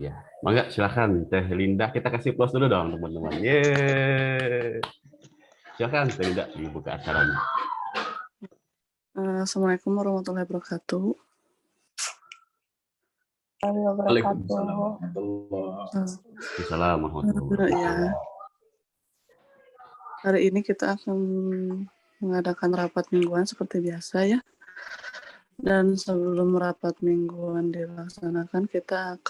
Ya, mangga silakan Teh Linda, kita kasih plus dulu dong teman-teman. Yeay. Silakan Teh Linda dibuka acaranya. Assalamualaikum warahmatullahi wabarakatuh. Waalaikumsalam warahmatullahi wabarakatuh. Ya, hari ini kita akan mengadakan rapat mingguan seperti biasa ya. Dan sebelum rapat mingguan dilaksanakan, kita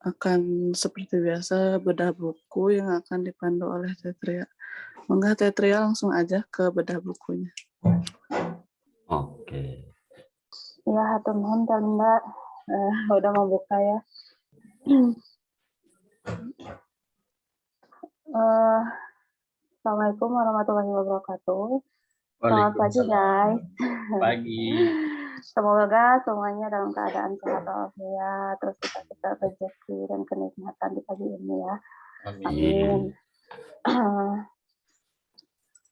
akan seperti biasa bedah buku yang akan dipandu oleh Tetria. Monggo Tetria langsung aja ke bedah bukunya. Oke. Ya, hatur nuhun Teh Linda, udah mau buka ya. Assalamualaikum warahmatullahi wabarakatuh. Selamat pagi guys. Pagi. Semoga semuanya dalam keadaan sehat walafiat, terus kita rezeki dan kenikmatan di pagi ini ya. Amin.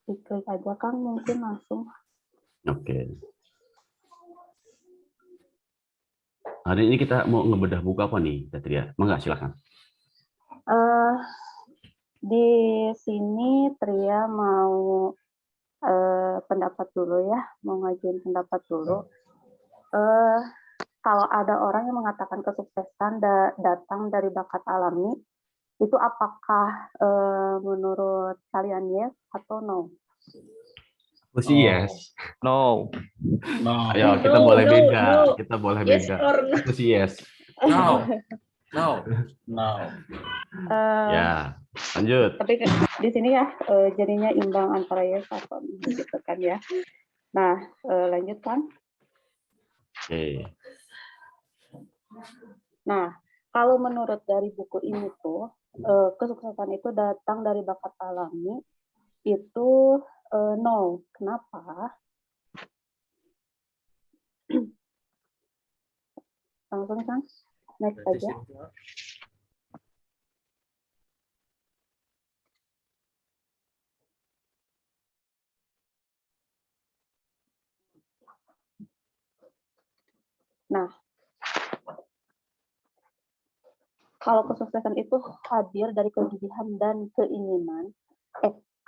Diklik aja Kang, mungkin langsung. Oke. Hari ini kita mau ngebedah buku apa nih, Tetria? Mangga silakan. Di sini Tria mau pendapat dulu ya, mau ngajuin pendapat dulu. Kalau ada orang yang mengatakan kesuksesan datang dari bakat alami, itu apakah menurut kalian yes atau no? Aku sih yes. No. Ayo kita boleh beda. Kita boleh Yes beda. or no? Aku sih yes. No. Ya, lanjut. Tapi di sini ya jadinya imbang antara yes atau no gitu kan ya. Nah, lanjutkan. Oke. Nah, kalau menurut dari buku ini tuh kesuksesan itu datang dari bakat alami itu no. Kenapa? Langsung kan? Next aja. Nah, kalau kesuksesan itu hadir dari kegigihan dan keinginan,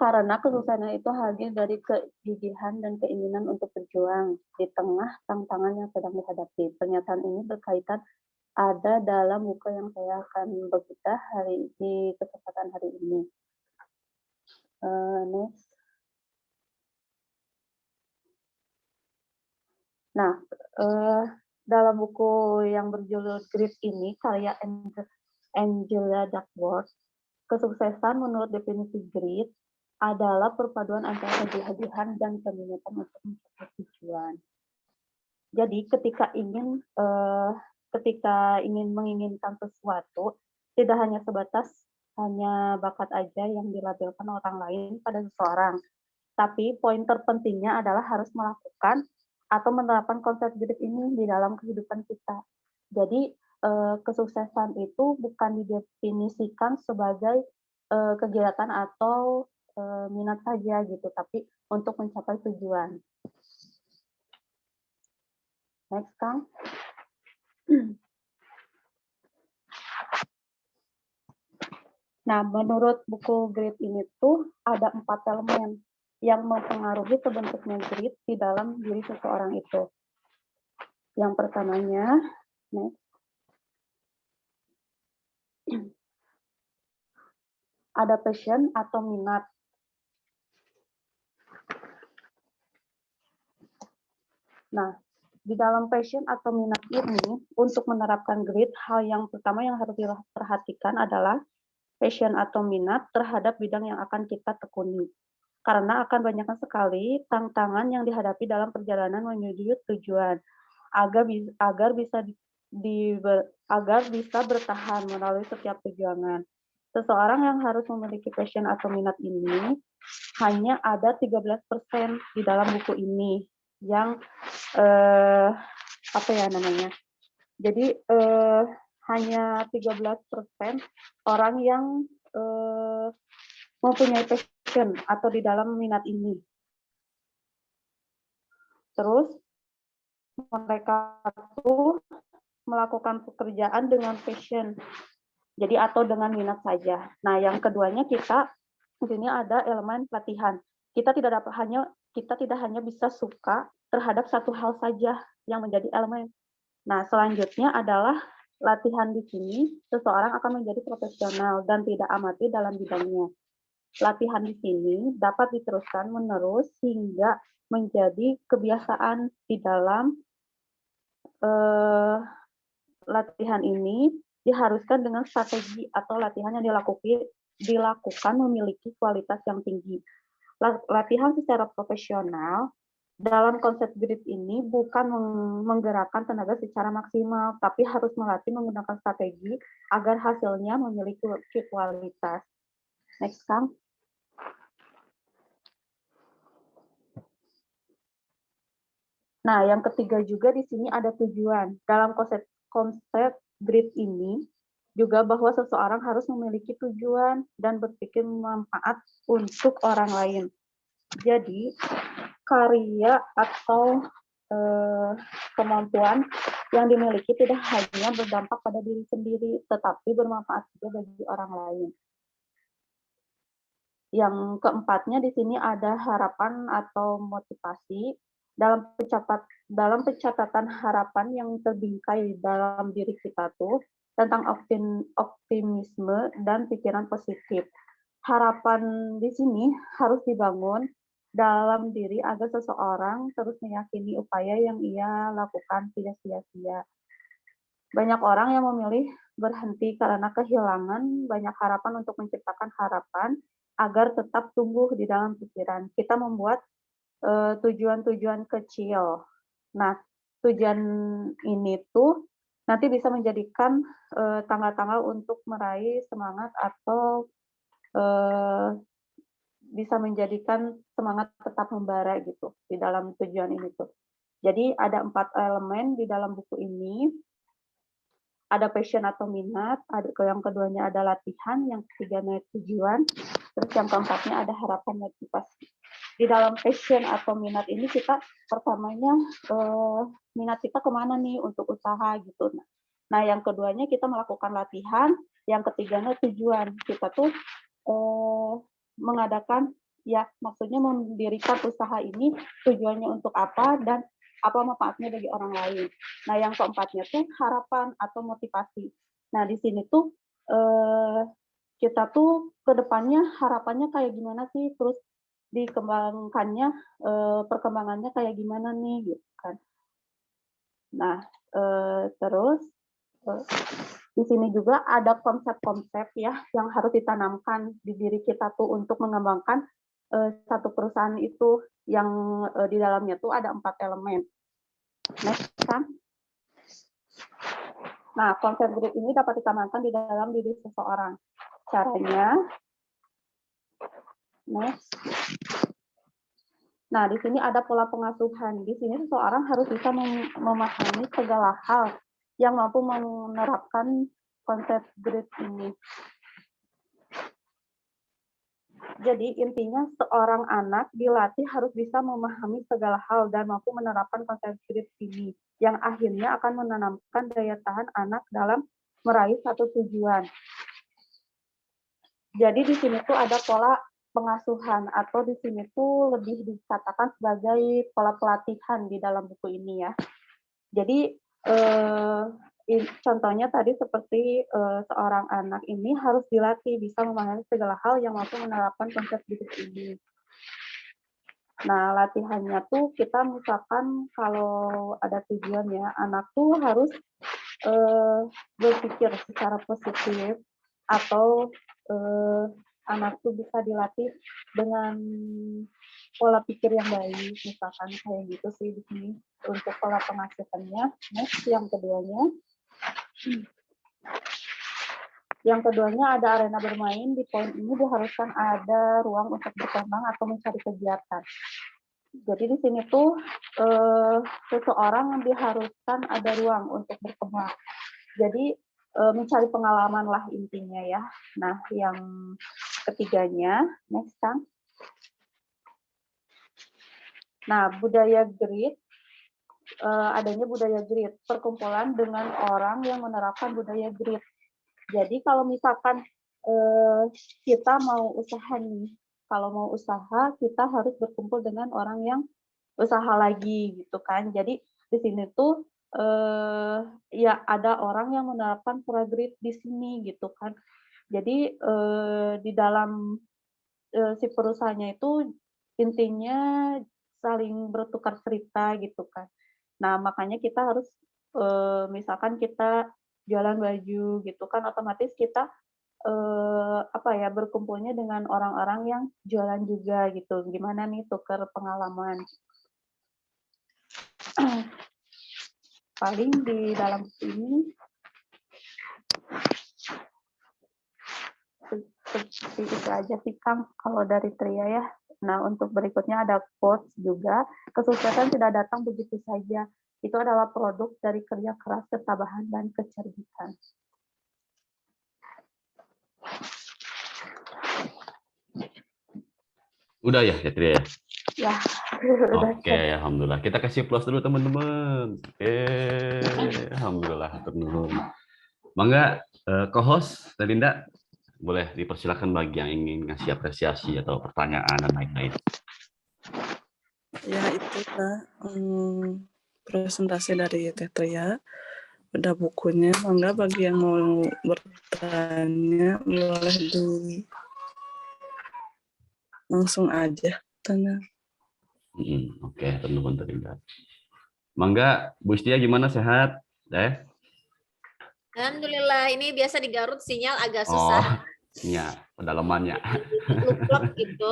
karena kesuksesan itu hadir dari kegigihan dan keinginan untuk berjuang di tengah tantangan yang sedang dihadapi. Pernyataan ini berkaitan ada dalam buku yang saya akan bedah di kesempatan hari ini. Next. Nah, dalam buku yang berjudul Grit ini, karya Angela Duckworth, kesuksesan menurut definisi grit adalah perpaduan antara kegigihan dan keminatan untuk mencapai tujuan. Jadi ketika menginginkan sesuatu, tidak hanya sebatas hanya bakat aja yang dilabelkan orang lain pada seseorang, tapi poin terpentingnya adalah harus melakukan atau menerapkan konsep grit ini di dalam kehidupan kita. Jadi kesuksesan itu bukan didefinisikan sebagai kegiatan atau minat saja gitu, tapi untuk mencapai tujuan. Next, Kang. Nah, menurut buku Grit ini tuh ada 4 elemen yang mempengaruhi terbentuknya grit di dalam diri seseorang itu. Yang pertamanya, next. Ada passion atau minat. Nah, di dalam passion atau minat ini, untuk menerapkan grit, hal yang pertama yang harus diperhatikan adalah passion atau minat terhadap bidang yang akan kita tekuni. Karena akan banyak sekali tantangan yang dihadapi dalam perjalanan menuju tujuan, agar bisa bertahan melalui setiap perjuangan. Seseorang yang harus memiliki passion atau minat ini hanya ada 13% di dalam buku ini yang Jadi hanya 13% orang yang mempunyai passion atau di dalam minat ini. Terus mereka tuh melakukan pekerjaan dengan passion. Jadi atau dengan minat saja. Nah, yang keduanya kita di sini ada elemen pelatihan. Kita tidak hanya bisa suka terhadap satu hal saja yang menjadi elemen. Nah, selanjutnya adalah latihan di sini seseorang akan menjadi profesional dan tidak amati dalam bidangnya. Latihan di sini dapat diteruskan menerus hingga menjadi kebiasaan di dalam latihan ini diharuskan dengan strategi atau latihan yang dilakukan memiliki kualitas yang tinggi. Latihan secara profesional dalam konsep grit ini bukan menggerakkan tenaga secara maksimal, tapi harus melatih menggunakan strategi agar hasilnya memiliki kualitas. Next, Kang. Nah, yang ketiga juga di sini ada tujuan. Dalam konsep grit ini juga bahwa seseorang harus memiliki tujuan dan berpikir manfaat untuk orang lain. Jadi, karya atau kemampuan yang dimiliki tidak hanya berdampak pada diri sendiri, tetapi bermanfaat juga bagi orang lain. Yang keempatnya di sini ada harapan atau motivasi. Dalam pencatatan harapan yang terbingkai dalam diri kita tuh tentang optimisme dan pikiran positif. Harapan di sini harus dibangun dalam diri agar seseorang terus meyakini upaya yang ia lakukan tidak sia-sia. Banyak orang yang memilih berhenti karena kehilangan banyak harapan untuk menciptakan harapan agar tetap tumbuh di dalam pikiran. Kita membuat tujuan-tujuan kecil. Nah, tujuan ini tuh nanti bisa menjadikan tanggal-tanggal untuk meraih semangat atau bisa menjadikan semangat tetap membara gitu di dalam tujuan ini tuh. Jadi ada 4 elemen di dalam buku ini. Ada passion atau minat, yang keduanya ada latihan, yang ketiganya tujuan, terus yang keempatnya ada harapan motivasi. Di dalam passion atau minat ini kita pertamanya minat kita kemana nih untuk usaha gitu. Nah, yang keduanya kita melakukan latihan, yang ketiganya tujuan. Kita tuh mengadakan, ya maksudnya mendirikan usaha ini tujuannya untuk apa dan apa manfaatnya bagi orang lain. Nah, yang keempatnya tuh harapan atau motivasi. Nah, di sini tuh kita tuh ke depannya harapannya kayak gimana sih, terus dikembangkannya perkembangannya kayak gimana nih gitu kan. Nah, terus di sini juga ada konsep-konsep ya yang harus ditanamkan di diri kita tuh untuk mengembangkan satu perusahaan itu yang di dalamnya tuh ada 4 elemen. Next, kan? Nah, konsep grit ini dapat ditanamkan di dalam diri seseorang. Caranya, next. Nah, di sini ada pola pengasuhan. Di sini seseorang harus bisa memahami segala hal yang mampu menerapkan konsep grit ini. Jadi intinya seorang anak dilatih harus bisa memahami segala hal dan mampu menerapkan konsep grit ini, yang akhirnya akan menanamkan daya tahan anak dalam meraih satu tujuan. Jadi di sini tuh ada pola pengasuhan atau di sini tuh lebih dikatakan sebagai pola pelatihan di dalam buku ini ya. Jadi contohnya tadi seperti seorang anak ini harus dilatih bisa memahami segala hal yang mampu menerapkan konsep grit ini. Nah, latihannya tuh kita misalkan kalau ada tujuan ya, anak tuh harus berpikir secara positif atau anak tuh bisa dilatih dengan pola pikir yang baik, misalkan kayak gitu sih di sini untuk pola pengasuhannya. Next, yang keduanya. Yang keduanya ada arena bermain. Di poin ini diharuskan ada ruang untuk berkembang atau mencari kegiatan. Jadi di sini tuh seseorang diharuskan ada ruang untuk berkembang. Jadi mencari pengalaman lah intinya ya. Nah, yang ketiganya, next, Kang. Nah, budaya grit adanya budaya grit, perkumpulan dengan orang yang menerapkan budaya grit. Jadi kalau misalkan kita mau usaha nih, kalau mau usaha kita harus berkumpul dengan orang yang usaha lagi gitu kan. Jadi di sini tuh ya ada orang yang menerapkan pola grit di sini gitu kan. Jadi di dalam si perusahaannya itu intinya saling bertukar cerita gitu kan. Nah, makanya kita harus misalkan kita jualan baju gitu kan, otomatis kita apa ya, berkumpulnya dengan orang-orang yang jualan juga gitu. Gimana nih tukar pengalaman. Paling di dalam ini seperti itu aja sih Kang kalau dari Tria ya. Nah, untuk berikutnya ada quotes juga. Kesuksesan tidak datang begitu saja. Itu adalah produk dari kerja keras, ketabahan, dan kecerdikan. Udah ya, Tria ya? Ya. Oke, alhamdulillah. Kita kasih plus dulu teman-teman. Alhamdulillah turun. Mangga co-host Telinda boleh dipersilakan bagi yang ingin ngasih apresiasi atau pertanyaan dan lain-lain. Ya itu Kak, presentasi dari Teh Tria. Udah bukunya, mangga bagi yang mau bertanya boleh langsung aja tanya. Oke, teman-teman Telinda. Mangga, Bu Istia gimana, sehat? Alhamdulillah, ini biasa di Garut sinyal agak Oh, susah. ya, pedalamannya. Luplek gitu.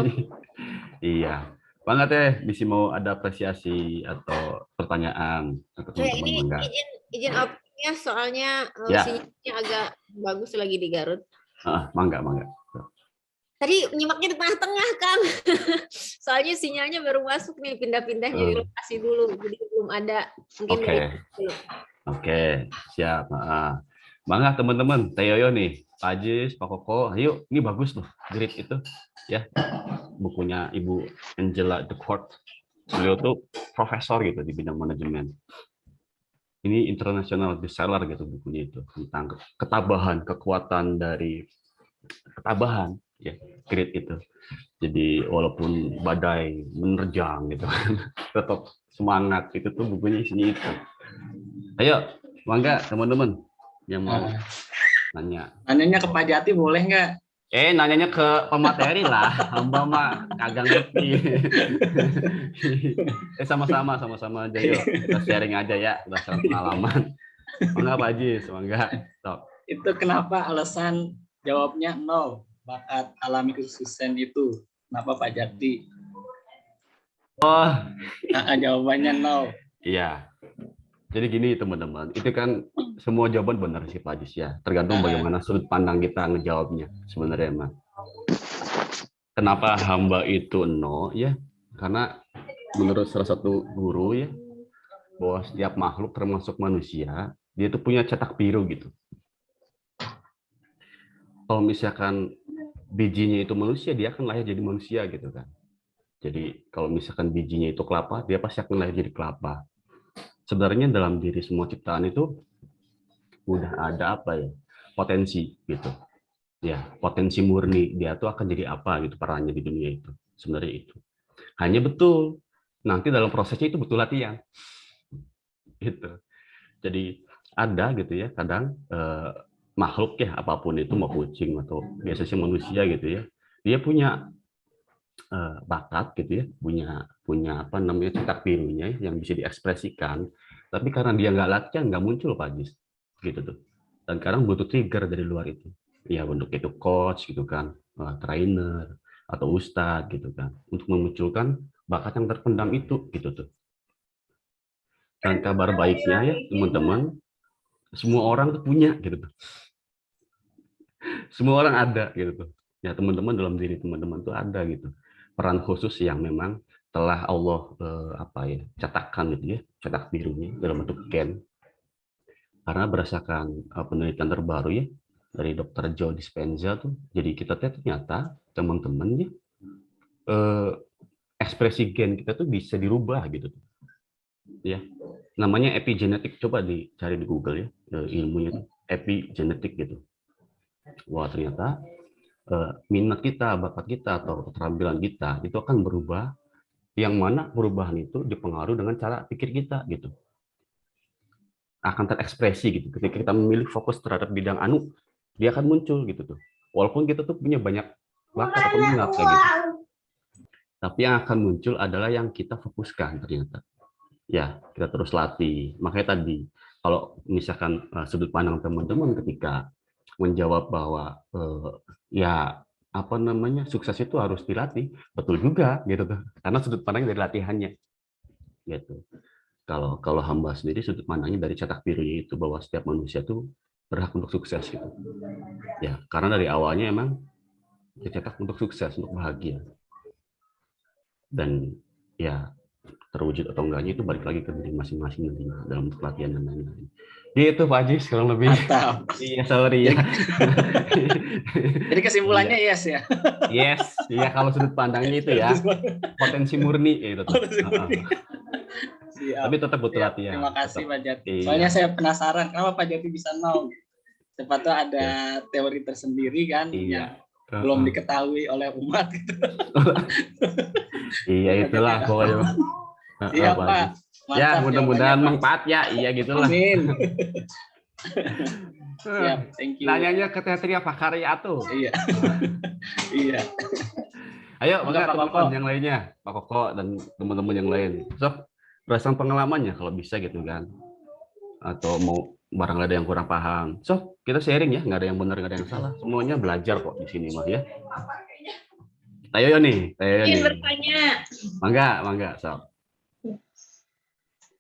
Iya. Bangga Teh, bisa mau ada apresiasi atau pertanyaan atau teman-teman Ini Mangga. izin outputnya soalnya Ya. sinyalnya agak bagus lagi di Garut. Mangga. Tadi nyimaknya di tengah-tengah, Kang. Soalnya sinyalnya baru masuk nih, pindah-pindah jadi lokasi dulu. Jadi belum ada. Mungkin Oke, siap. Bangga teman-teman, Teh Yoyo nih, Pak Ajis, Pak Koko, ayo, ini bagus loh, grit itu, ya, bukunya Ibu Angela Duckworth. Beliau tuh profesor gitu di bidang manajemen. Ini international bestseller gitu bukunya itu tentang ketabahan, kekuatan dari ketabahan, ya, grit itu. Jadi walaupun badai menerjang gitu, tetap semangat. Itu tuh bukunya isinya itu. Ayo, mangga teman-teman yang mau nanya. Nanyanya ke Pak Jati boleh nggak? Nanyanya ke pemateri lah, hamba mah kagak ngerti. Sama-sama aja yuk, kita sharing aja ya berdasarkan pengalaman. Mangga Pak Ajis, mangga. Stop. Itu kenapa alasan jawabnya no, bakat alami kesuksesan itu? Kenapa Pak Jati? Oh, jawabannya no. Iya. Jadi gini teman-teman, itu kan semua jawaban benar sih Pak Ajis ya. Tergantung bagaimana sudut pandang kita ngejawabnya sebenarnya emang. Kenapa hamba itu no ya? Karena menurut salah satu guru ya, bahwa setiap makhluk termasuk manusia, dia itu punya cetak biru gitu. Kalau misalkan bijinya itu manusia, dia akan lahir jadi manusia gitu kan. Jadi kalau misalkan bijinya itu kelapa, dia pasti akan lahir jadi kelapa. Sebenarnya dalam diri semua ciptaan itu udah ada apa ya, potensi gitu ya, potensi murni dia tuh akan jadi apa gitu perannya di dunia itu. Sebenarnya itu hanya betul nanti dalam prosesnya itu betul latihan gitu. Jadi ada gitu ya kadang makhluk ya apapun itu, mau kucing atau biasanya manusia gitu ya, dia punya bakat gitu ya, punya apa namanya, cetak birunya yang bisa diekspresikan, tapi karena dia nggak latihan nggak muncul Pak Ajis gitu tuh. Dan kadang butuh trigger dari luar itu ya, bentuk itu coach gitu kan, trainer atau ustadz gitu kan, untuk memunculkan bakat yang terpendam itu gitu tuh. Dan kabar baiknya ya teman-teman, semua orang tuh punya gitu tuh, semua orang ada gitu tuh ya teman-teman, dalam diri teman-teman tuh ada gitu peran khusus yang memang telah Allah cetakkan gitu ya, cetak birunya dalam bentuk gen. Karena berdasarkan penelitian terbaru ya dari Dr. Joe Dispenza tuh, jadi kita ternyata teman-teman ya, ekspresi gen kita tuh bisa dirubah gitu ya. namanya epigenetik, coba dicari di Google ya, ilmunya itu epigenetik gitu. Wah, ternyata minat kita, bakat kita, atau keterampilan kita itu akan berubah, yang mana perubahan itu dipengaruhi dengan cara pikir kita gitu. Akan terekspresi gitu. Ketika kita memilih fokus terhadap bidang anu, dia akan muncul gitu tuh. Walaupun kita tuh punya banyak bakat atau minat kayak gitu. Tapi yang akan muncul adalah yang kita fokuskan ternyata. Ya, kita terus latih. Makanya tadi, kalau misalkan sudut pandang teman-teman ketika menjawab bahwa ya apa namanya sukses itu harus dilatih, betul juga gitu tuh, karena sudut pandangnya dari latihannya gitu. Kalau hamba sendiri sudut pandangnya dari cetak birunya itu, bahwa setiap manusia tuh berhak untuk sukses gitu ya, karena dari awalnya emang dicetak untuk sukses, untuk bahagia, dan ya terwujud atau enggaknya itu balik lagi ke diri masing-masing nantinya dalam latihan dan lain-lain. Gitu Pak Haji, sekarang lebih. Mantap. Iya, sorry ya. Jadi kesimpulannya yes ya. Yes, iya kalau sudut pandangnya itu ya, potensi murni itu. Siap. Tapi tetap butuh Siap. latihan. Terima kasih Tetap. Pak Jati. Iya. Soalnya saya penasaran kenapa Pak Jati bisa no. Siapa tahu ada teori tersendiri kan yang belum diketahui oleh umat gitu. Iya, itulah pokoknya. Iya Pak. Mantap, Ya, mudah-mudahan jawabannya, Pak. manfaat ya. Iya gitulah. Amin. Siap, thank you. Nanyanya ke Tetria Fakarya tuh. Iya. Iya. Ayo, Enggak, bangga Pak teman-teman Koko. yang lainnya, Pak Koko dan teman-teman yang lain. Sok, berdasarkan pengalamannya kalau bisa gitu kan. Atau mau barang ada yang kurang paham. Sok, kita sharing ya, nggak ada yang benar, nggak ada yang salah. Semuanya belajar kok di sini mah ya. Ayo nih, Ingin bertanya. Mangga, sok.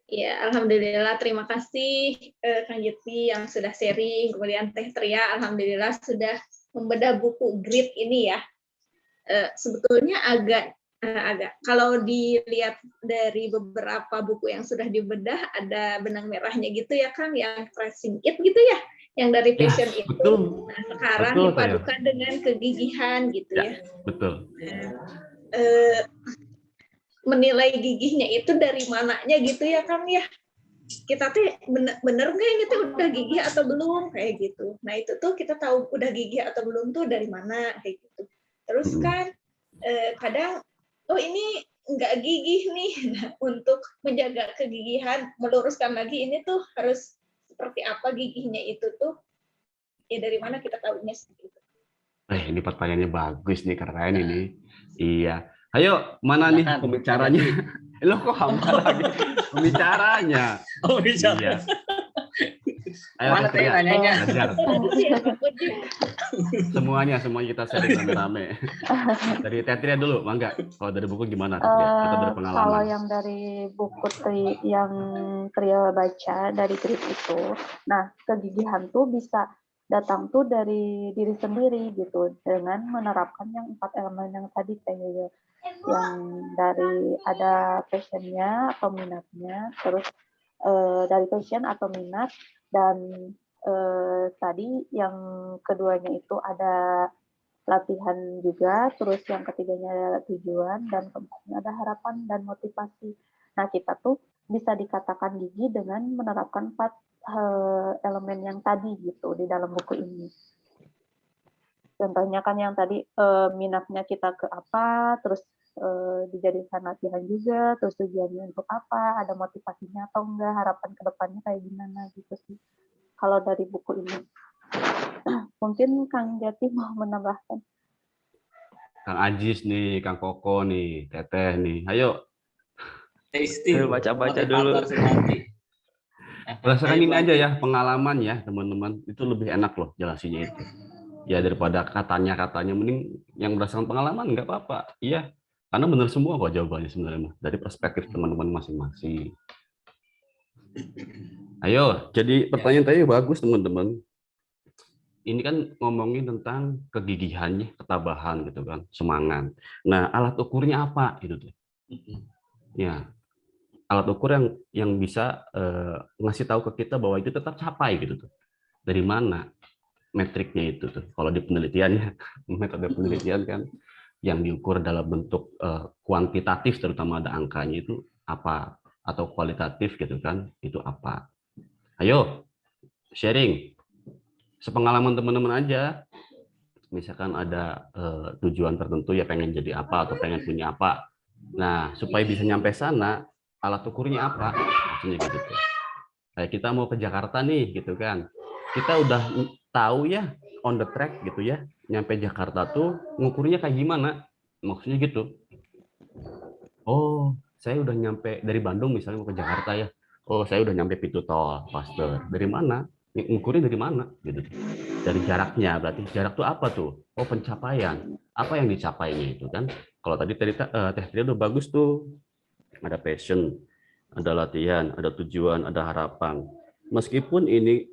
Ya, alhamdulillah, terima kasih Kang Jeti yang sudah sharing, kemudian Teh Tria, alhamdulillah sudah membedah buku Grit ini ya. Sebetulnya agak kalau dilihat dari beberapa buku yang sudah dibedah, ada benang merahnya gitu ya Kang, yang pressing it gitu ya, yang dari passion Ya, itu. betul. Nah, sekarang Betul, dipadukan dengan kegigihan gitu ya. Betul. Menilai gigihnya itu dari mananya gitu ya Kang ya. Kita tuh bener nggak ini tuh udah gigih atau belum kayak gitu. Nah itu tuh kita tahu udah gigih atau belum tuh dari mana kayak gitu. Terus kan kadang oh ini nggak gigih nih. Nah, untuk menjaga kegigihan, meluruskan lagi ini tuh harus seperti apa gigihnya itu tuh, ya dari mana kita tahunya seperti itu. Ini pertanyaannya bagus nih, keren ini. Iya. Ayo, mana nih Silakan, pembicaranya? Lo kok hamba lagi? Pembicaranya. Oh, bisa. Iya. Ayo, Mana teh nanyanya? Semuanya kita sharing rame-rame. Dari Tetria dulu, mangga. Kalau dari buku gimana Tetria? Atau dari pengalaman? Kalau yang dari buku yang Tria baca dari Grit itu, nah kegigihan tuh bisa datang tuh dari diri sendiri gitu, dengan menerapkan yang 4 elemen yang tadi kayak yang dari ada passionnya atau minatnya, terus dari passion atau minat, dan tadi yang keduanya itu ada latihan juga, terus yang ketiganya ada tujuan, dan keempatnya ada harapan dan motivasi. Nah kita tuh bisa dikatakan gigih dengan menerapkan 4 elemen yang tadi gitu di dalam buku ini. Contohnya kan yang tadi minatnya kita ke apa, terus dijadikan latihan juga, terus tujuannya untuk apa, ada motivasinya atau enggak, harapan ke depannya kayak gimana gitu sih. Kalau dari buku ini. Mungkin Kang Jati mau menambahkan. Kang Ajis nih, Kang Koko nih, Teteh nih. Ayo. Baca-baca dulu. Berdasarkan ini aja ya, pengalaman ya teman-teman. Itu lebih enak loh jelasinnya itu. Ya daripada katanya mending yang berdasarkan pengalaman nggak apa-apa. Iya, karena benar semua kok jawabannya sebenarnya dari perspektif teman-teman masing-masing. Ayo, jadi pertanyaan tadi bagus teman-teman. Ini kan ngomongin tentang kegigihannya, ketabahan gitu kan, semangat. Nah, alat ukurnya apa gitu tuh? Ya, alat ukur yang bisa ngasih tahu ke kita bahwa itu tetap capai gitu tuh. Dari mana metriknya itu tuh? Kalau di penelitiannya, metode penelitian kan yang diukur dalam bentuk kuantitatif, terutama ada angkanya, itu apa atau kualitatif gitu kan, itu apa? Ayo sharing, sepengalaman teman-teman aja. Misalkan ada tujuan tertentu ya, pengen jadi apa atau pengen punya apa. Nah, supaya bisa nyampe sana, alat ukurnya apa? Maksudnya gitu tuh. Kayak kita mau ke Jakarta nih gitu kan. Kita udah tahu ya, on the track gitu ya, nyampe Jakarta tuh ngukurnya kayak gimana? Maksudnya gitu. Oh, saya udah nyampe dari Bandung misalnya mau ke Jakarta ya. Oh, saya udah nyampe pintu tol, Pasteur. Dari mana? Ngukurnya dari mana? Gitu. Dari jaraknya, berarti jarak tuh apa tuh? Oh, pencapaian. Apa yang dicapainya itu kan? Kalau tadi Teh Tria udah bagus tuh. Ada passion, ada latihan, ada tujuan, ada harapan. Meskipun ini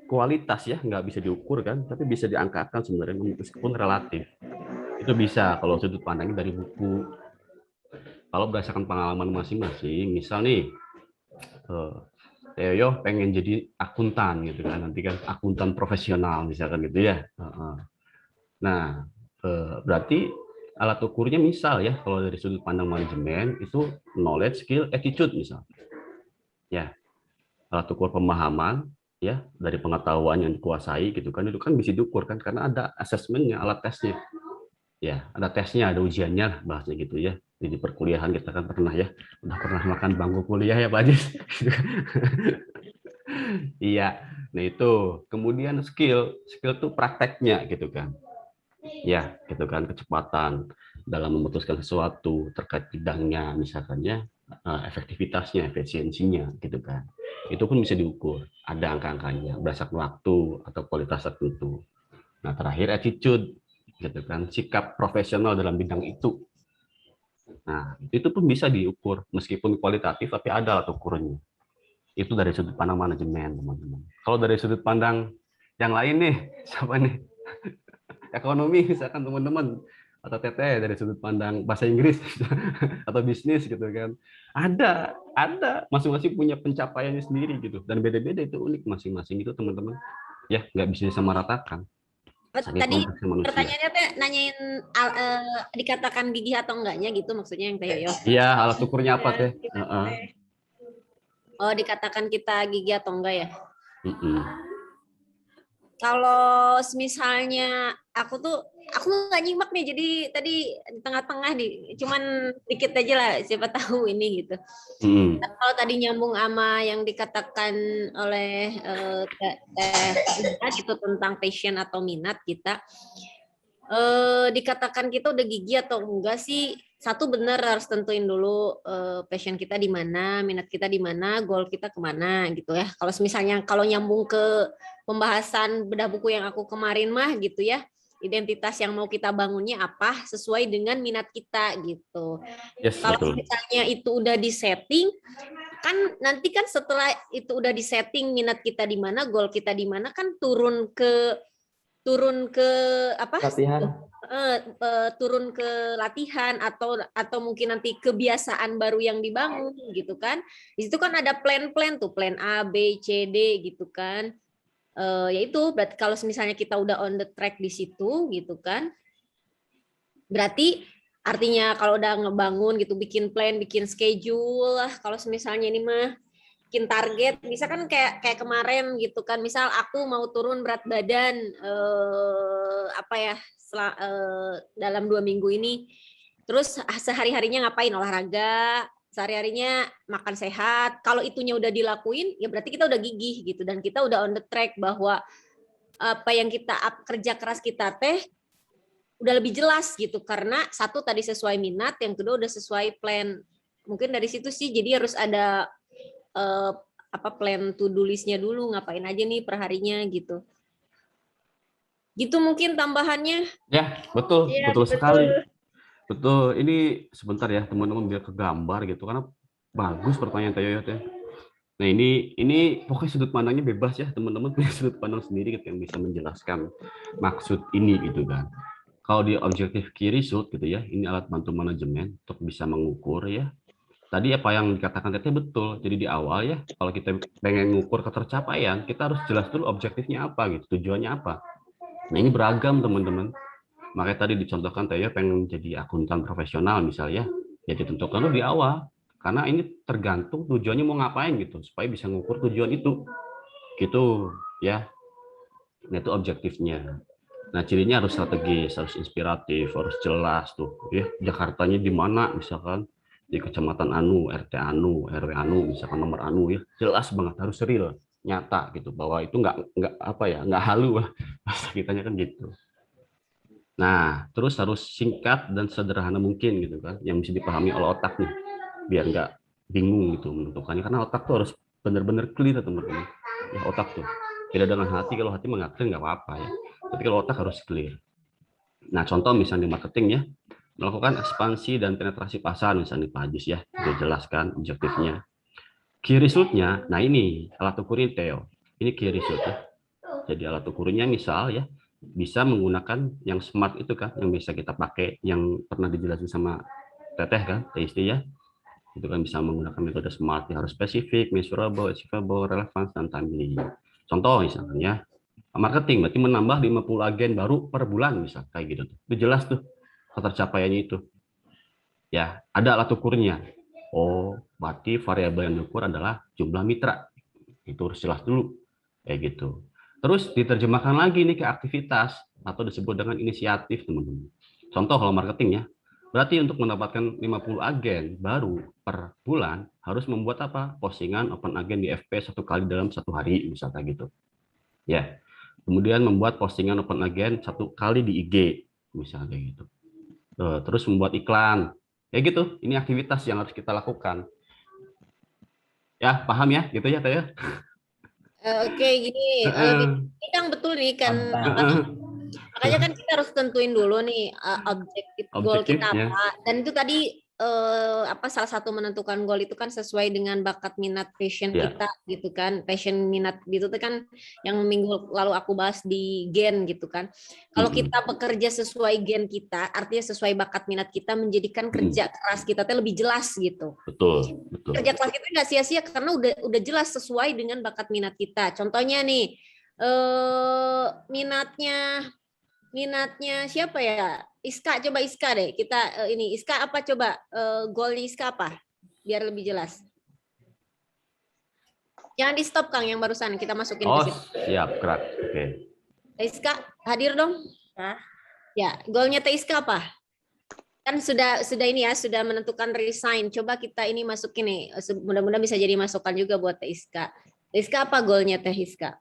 kualitas ya, nggak bisa diukur kan, tapi bisa diangkatkan sebenarnya meskipun relatif. Itu bisa kalau sudut pandangnya dari buku. Kalau berdasarkan pengalaman masing-masing, misal nih, Teo pengen jadi akuntan gitu kan, nanti kan akuntan profesional misalkan gitu ya. Nah, berarti alat ukurnya misal ya, kalau dari sudut pandang manajemen itu knowledge, skill, attitude misal. Ya, alat ukur pemahaman ya dari pengetahuan yang dikuasai gitu kan, itu kan bisa diukur kan karena ada asesmennya, alat tesnya. Ya, ada tesnya, ada ujiannya bahasanya gitu ya. Di perkuliahan kita kan pernah ya, udah pernah makan bangku kuliah ya Pak Ajis. Iya, nah itu. Kemudian skill tuh prakteknya gitu kan. Ya, gitu kan, kecepatan dalam memutuskan sesuatu terkait bidangnya, misalkan ya, efektivitasnya, efisiensinya gitu kan. Itu pun bisa diukur, ada angka-angkanya berdasarkan waktu atau kualitas tertentu. Nah, terakhir attitude gitu kan, sikap profesional dalam bidang itu. Nah, itu pun bisa diukur meskipun kualitatif tapi ada alat ukurnya. Itu dari sudut pandang manajemen, teman-teman. Kalau dari sudut pandang yang lain nih, siapa nih? Ekonomi misalkan teman-teman, atau Teteh dari sudut pandang bahasa Inggris atau bisnis gitu kan. Ada masing-masing punya pencapaiannya sendiri gitu, dan beda-beda, itu unik masing-masing itu teman-teman. Ya, nggak bisa disamaratakan. Tadi pertanyaannya teh nanyain dikatakan gigih atau enggaknya gitu maksudnya yang Teh Yoyo. Iya, alat ukurnya apa Teh? Oh, dikatakan kita gigih atau enggak ya? Kalau misalnya aku nggak nyimak nih, jadi tadi di tengah-tengah nih, cuman dikit aja lah, siapa tahu ini gitu. Kalau tadi nyambung sama yang dikatakan oleh gitu tentang passion atau minat kita, dikatakan kita udah gigih atau enggak sih? Satu, benar harus tentuin dulu passion kita di mana, minat kita di mana, goal kita kemana gitu ya. Kalau misalnya nyambung ke pembahasan bedah buku yang aku kemarin mah gitu ya, identitas yang mau kita bangunnya apa sesuai dengan minat kita gitu. Yes, kalau misalnya itu udah disetting, kan nanti kan setelah itu udah disetting minat kita di mana, goal kita di mana, kan turun ke apa? Latihan. Turun ke latihan atau mungkin nanti kebiasaan baru yang dibangun gitu kan. Di situ kan ada plan-plan tuh, plan A, B, C, D gitu kan. Yaitu berarti kalau misalnya kita udah on the track di situ gitu kan, berarti artinya kalau udah ngebangun gitu, bikin plan, bikin schedule lah. Kalau misalnya ini mah bikin target, bisa kan kayak kemarin gitu kan, misal aku mau turun berat badan dalam 2 minggu ini, terus sehari-harinya ngapain, olahraga, sehari-harinya makan sehat. Kalau itunya udah dilakuin, ya berarti kita udah gigih gitu, dan kita udah on the track bahwa apa yang kita kerja keras kita teh udah lebih jelas gitu, karena satu tadi sesuai minat, yang kedua udah sesuai plan. Mungkin dari situ sih, jadi harus ada plan to do list-nya dulu, ngapain aja nih perharinya gitu. Gitu mungkin tambahannya. Ya, betul, ya, betul sekali. Betul, ini sebentar ya teman-teman biar kegambar gitu, karena bagus pertanyaan Teh Yoyo teh. Nah, ini pokoknya sudut pandangnya bebas ya, teman-teman punya sudut pandang sendiri gitu yang bisa menjelaskan maksud ini gitu kan. Kalau di objective key result gitu ya, ini alat bantu manajemen untuk bisa mengukur ya. Tadi apa yang dikatakan Teteh betul. Jadi di awal ya, kalau kita pengen mengukur ketercapaian, kita harus jelas dulu objektifnya apa gitu, tujuannya apa. Nah, ini beragam teman-teman. Makanya tadi dicontohkan Teh pengen jadi akuntan profesional misalnya, ya ditentukan dulu di awal. Karena ini tergantung tujuannya mau ngapain gitu, supaya bisa ngukur tujuan itu. Gitu ya. Nah, itu objektifnya. Nah, cirinya harus strategis, harus inspiratif, harus jelas tuh. Ya, Jakartanya di mana misalkan di kecamatan Anu, RT Anu, RW Anu, misalkan nomor Anu ya, jelas banget, harus real, nyata gitu, bahwa itu nggak apa ya, nggak halu bahasa kitanya kan gitu. Nah, terus harus singkat dan sederhana mungkin gitu kan, yang bisa dipahami oleh otak nih, biar nggak bingung gitu menentukannya, karena otak tuh harus benar-benar clear teman-teman. Ya, otak tuh beda dengan hati, kalau hati nggak clear nggak apa-apa ya, tapi kalau otak harus clear. Nah, contoh misalnya di marketing ya, melakukan ekspansi dan penetrasi pasar misalnya Pak Ajis ya, sudah jelaskan objektifnya. Key result-nya, nah ini alat ukurnya Theo. Ini key result ya. Jadi alat ukurnya misal ya, bisa menggunakan yang smart itu kan, yang bisa kita pakai, yang pernah dijelasin sama Teteh kan, TST ya. Itu kan bisa menggunakan metode SMART, yang harus spesifik, measurable, achievable, relevant, dan timely. Contoh misalnya, marketing berarti menambah 50 agen baru per bulan misal kayak gitu tuh. Itu jelas tuh ketercapaiannya itu. Ya, ada alat ukurnya. Oh, berarti variabel yang diukur adalah jumlah mitra. Itu harus jelas dulu. Kayak gitu. Terus diterjemahkan lagi nih ke aktivitas atau disebut dengan inisiatif, teman-teman. Contoh kalau marketing ya. Berarti untuk mendapatkan 50 agen baru per bulan harus membuat apa? Postingan open agen di FP 1 kali dalam 1 hari misalnya gitu. Ya. Kemudian membuat postingan open agen 1 kali di IG misalnya gitu. Terus membuat iklan. Ya gitu, ini aktivitas yang harus kita lakukan. Ya, paham ya? Gitu ya, Teh ya? Oke, gini, ini kan betul nih kan, makanya kan kita harus tentuin dulu nih objektif goal kita apa. Dan itu tadi apa salah satu menentukan goal itu kan sesuai dengan bakat minat passion kita gitu kan, passion minat gitu kan yang minggu lalu aku bahas di gen gitu kan. Kalau kita bekerja sesuai gen kita, artinya sesuai bakat minat kita, menjadikan kerja keras kita tuh lebih jelas gitu. Betul. Kerja keras kita nggak sia-sia karena udah jelas sesuai dengan bakat minat kita. Contohnya nih minatnya siapa ya? Iska, coba Iska deh. Kita ini Iska apa coba goalnya Iska apa? Biar lebih jelas. Jangan di stop Kang yang barusan kita masukin ke situ. Siap, Krak. Oke. Iska hadir dong. Ya, goalnya Iska apa? Kan sudah ini ya, sudah menentukan resign. Coba kita ini masukin nih. Mudah-mudahan bisa jadi masukan juga buat Iska. Iska apa goalnya Iska?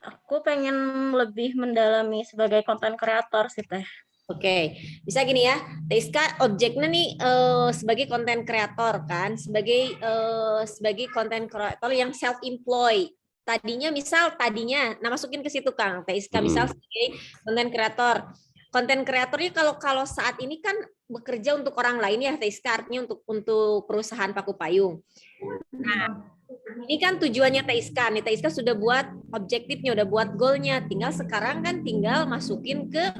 Aku pengen lebih mendalami sebagai konten kreator sih Teh. Oke, bisa gini ya, Iska objeknya nih sebagai konten kreator kan, sebagai konten kreator yang self employed. Tadinya, nah masukin ke situ Kang, Iska misal sebagai konten kreator. Konten kreatornya kalau saat ini kan bekerja untuk orang lain ya, Iska, artinya untuk perusahaan paku payung. Nah, ini kan tujuannya Iska nih, Iska sudah buat objektifnya, udah buat goalnya, tinggal sekarang kan tinggal masukin ke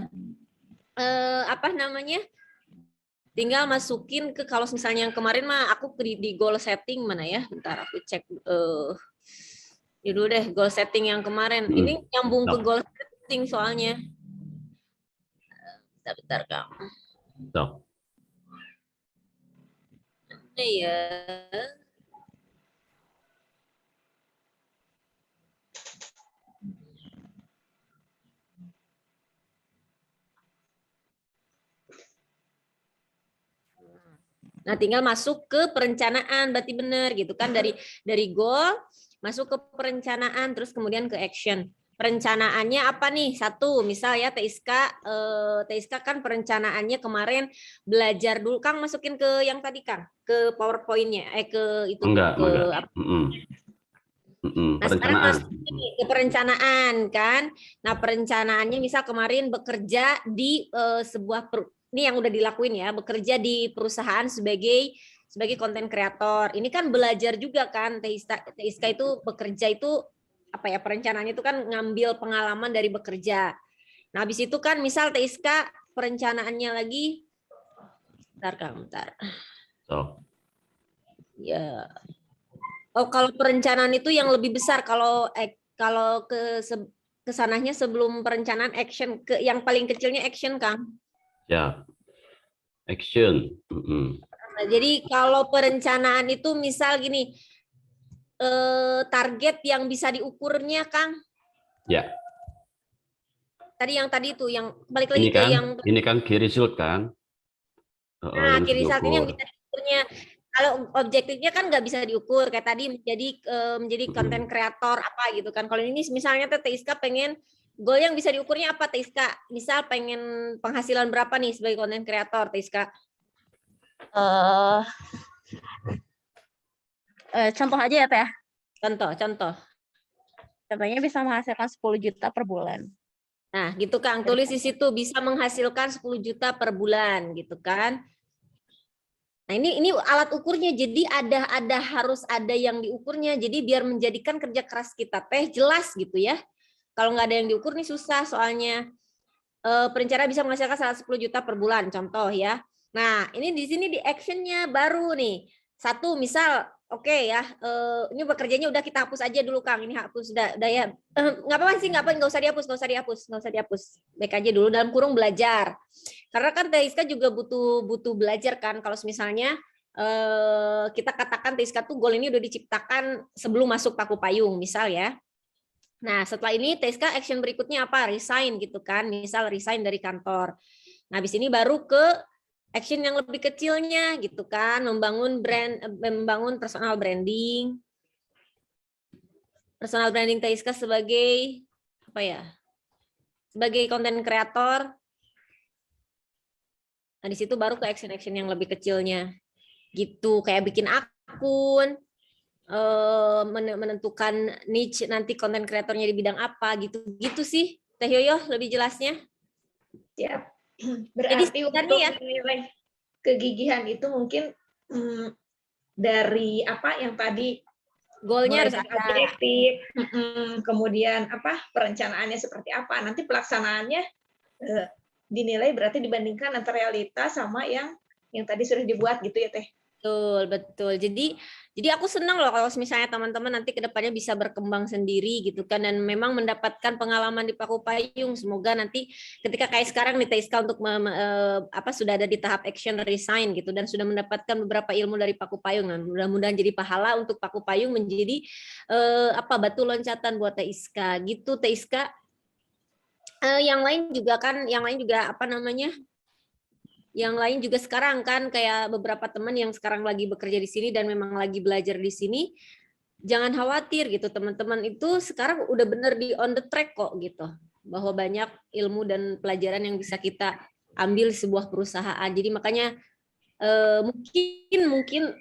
tinggal masukin ke, kalau misalnya yang kemarin mah aku di goal setting mana ya, bentar aku cek dulu deh goal setting yang kemarin. Ini nyambung ke goal setting soalnya. Bentar Kang. Ya. Nah, tinggal masuk ke perencanaan, berarti benar gitu kan, dari goal masuk ke perencanaan, terus kemudian ke action. Perencanaannya apa nih? Satu, misal ya Iska kan perencanaannya kemarin belajar dulu. Kang masukin ke yang tadi Kang, ke PowerPoint-nya, ke itu. Enggak. Nah, sekarang masuk ke perencanaan kan. Nah, perencanaannya misal kemarin bekerja di sebuah ini yang udah dilakuin ya, bekerja di perusahaan sebagai konten kreator. Ini kan belajar juga kan, Iska itu bekerja itu apa ya, perencanaan itu kan ngambil pengalaman dari bekerja. Nah, habis itu kan misal Iska perencanaannya lagi, bentar. Ya. Oh, kalau perencanaan itu yang lebih besar, kalau kesananya sebelum perencanaan action, yang paling kecilnya action Kang. Ya, action. Nah, jadi kalau perencanaan itu misal gini, target yang bisa diukurnya, Kang. Ya. Tadi itu yang balik lagi Ini ke kan, yang ini kan key result kan. nah, Yang key result ini yang diukur. bisa diukurnya. Kalau objektifnya kan nggak bisa diukur kayak tadi menjadi konten kreator apa gitu kan. Kalau ini misalnya Teiska pengen goal yang bisa diukurnya apa Teiska? Misal pengen penghasilan berapa nih sebagai konten kreator Teiska? Contoh aja ya Teh. Contoh. Contohnya bisa menghasilkan 10 juta per bulan. Nah, gitu Kang, tulis di situ bisa menghasilkan 10 juta per bulan gitu kan. Nah, ini alat ukurnya. Jadi harus ada yang diukurnya. Jadi biar menjadikan kerja keras kita teh jelas gitu ya. Kalau nggak ada yang diukur nih susah soalnya. Perencana bisa menghasilkan 110 juta per bulan contoh ya. Nah, ini di sini di actionnya baru nih. Satu misal oke ya, ini bekerjanya udah kita hapus aja dulu Kang. Ini hapus udah ya. Nggak apa-apa sih, nggak usah dihapus. Baik aja dulu dalam kurung belajar. Karena kan Teiska juga butuh belajar kan. Kalau misalnya kita katakan Teiska tuh goal ini udah diciptakan sebelum masuk Paku Payung misal ya. Nah, setelah ini Teiska action berikutnya apa? Resign gitu kan. Misal resign dari kantor. Nah, habis ini baru ke action yang lebih kecilnya gitu kan, membangun personal branding. Personal branding Teiska sebagai apa ya? Sebagai konten kreator. Nah, di situ baru ke action-action yang lebih kecilnya. Gitu, kayak bikin akun, menentukan niche nanti konten kreatornya di bidang apa gitu sih Teh Yoyo lebih jelasnya. Siap. Berarti untuk ya, menilai kegigihan itu mungkin dari apa yang tadi goalnya harus ada objektif, kemudian apa perencanaannya seperti apa, nanti pelaksanaannya dinilai berarti dibandingkan antara realita sama yang tadi sudah dibuat gitu ya Teh. Betul. Jadi aku senang loh kalau misalnya teman-teman nanti ke depannya bisa berkembang sendiri gitu kan dan memang mendapatkan pengalaman di Paku Payung. Semoga nanti ketika kayak sekarang nih Teiska untuk sudah ada di tahap action resign gitu dan sudah mendapatkan beberapa ilmu dari Paku Payung. Nah, mudah-mudahan jadi pahala untuk Paku Payung menjadi batu loncatan buat Teiska gitu Teiska. Yang lain juga apa namanya? Yang lain juga sekarang kan kayak beberapa teman yang sekarang lagi bekerja di sini dan memang lagi belajar di sini, jangan khawatir gitu teman-teman itu sekarang udah bener di on the track kok gitu, bahwa banyak ilmu dan pelajaran yang bisa kita ambil di sebuah perusahaan. Jadi makanya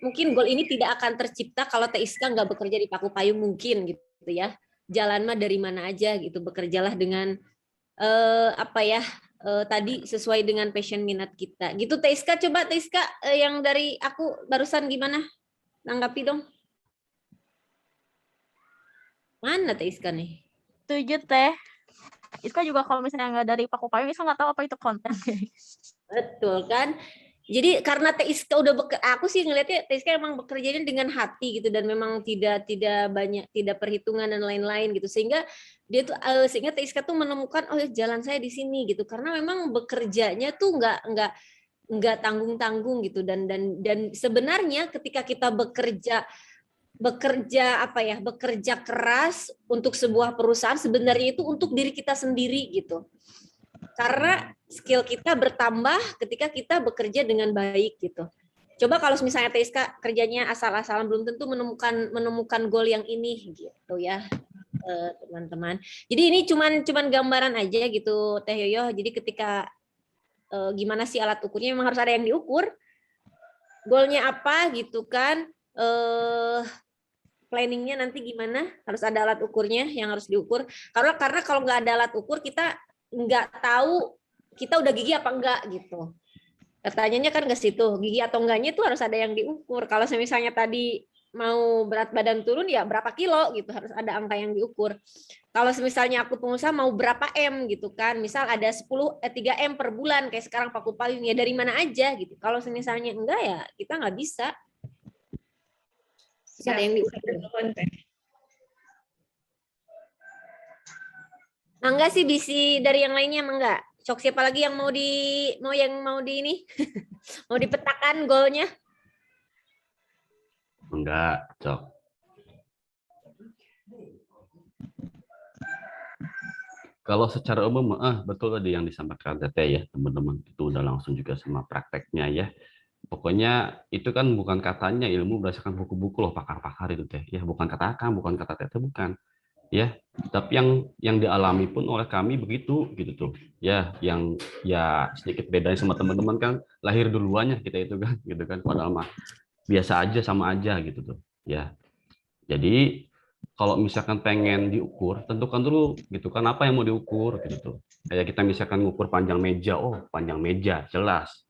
mungkin goal ini tidak akan tercipta kalau Teiska nggak bekerja di Paku Payung mungkin gitu ya. Jalan mah dari mana aja gitu, bekerjalah dengan tadi sesuai dengan passion minat kita. Gitu Teiska, coba Teiska yang dari aku barusan gimana? Tanggapi dong. Mana Teiska nih? Setuju Teh. Iska juga kalau misalnya nggak dari Paku Payung, Iska nggak tahu apa itu konten. Betul kan? Jadi karena Teiska aku sih ngelihatnya Teiska emang bekerjanya dengan hati gitu dan memang tidak perhitungan dan lain-lain gitu sehingga Teiska tuh menemukan jalan saya di sini gitu karena memang bekerjanya tuh nggak tanggung-tanggung gitu dan sebenarnya ketika kita bekerja keras untuk sebuah perusahaan sebenarnya itu untuk diri kita sendiri gitu. Karena skill kita bertambah ketika kita bekerja dengan baik gitu. Coba kalau misalnya Teiska kerjanya asal-asalan belum tentu menemukan goal yang ini gitu ya, teman-teman. Jadi ini cuman gambaran aja gitu Teh Yoyo. Jadi ketika gimana sih alat ukurnya memang harus ada yang diukur. Goalnya apa gitu kan? Planningnya nanti gimana? Harus ada alat ukurnya yang harus diukur. Karena kalau nggak ada alat ukur kita nggak tahu kita udah gigi apa enggak gitu. Pertanyaannya kan ke situ, gigi atau enggaknya itu harus ada yang diukur. Kalau misalnya tadi mau berat badan turun ya berapa kilo gitu, harus ada angka yang diukur. Kalau misalnya aku pengusaha mau berapa M gitu kan, misal ada 3 M per bulan kayak sekarang Paku Payung ya dari mana aja gitu. Kalau misalnya enggak ya kita nggak bisa. Ada yang diukur. Enggak sih bisi dari yang lainnya enggak. Sok siapa lagi yang mau ini mau dipetakan goalnya? Enggak, Cok. Kalau secara umum, betul tadi yang disampaikan Teteh ya, teman-teman. Itu udah langsung juga sama prakteknya ya. Pokoknya itu kan bukan katanya ilmu berdasarkan buku-buku loh, pakar-pakar itu Teh. Ya, bukan kata Akang, bukan kata Teteh, bukan. Ya, tapi yang dialami pun oleh kami begitu gitu tuh. Ya, yang ya sedikit bedanya sama teman-teman kan lahir duluannya kita itu kan, gitu kan. Padahal mah biasa aja, sama aja gitu tuh. Ya. Jadi kalau misalkan pengen diukur, tentukan dulu gitu kan apa yang mau diukur gitu tuh. Kayak kita misalkan ngukur panjang meja, oh panjang meja jelas.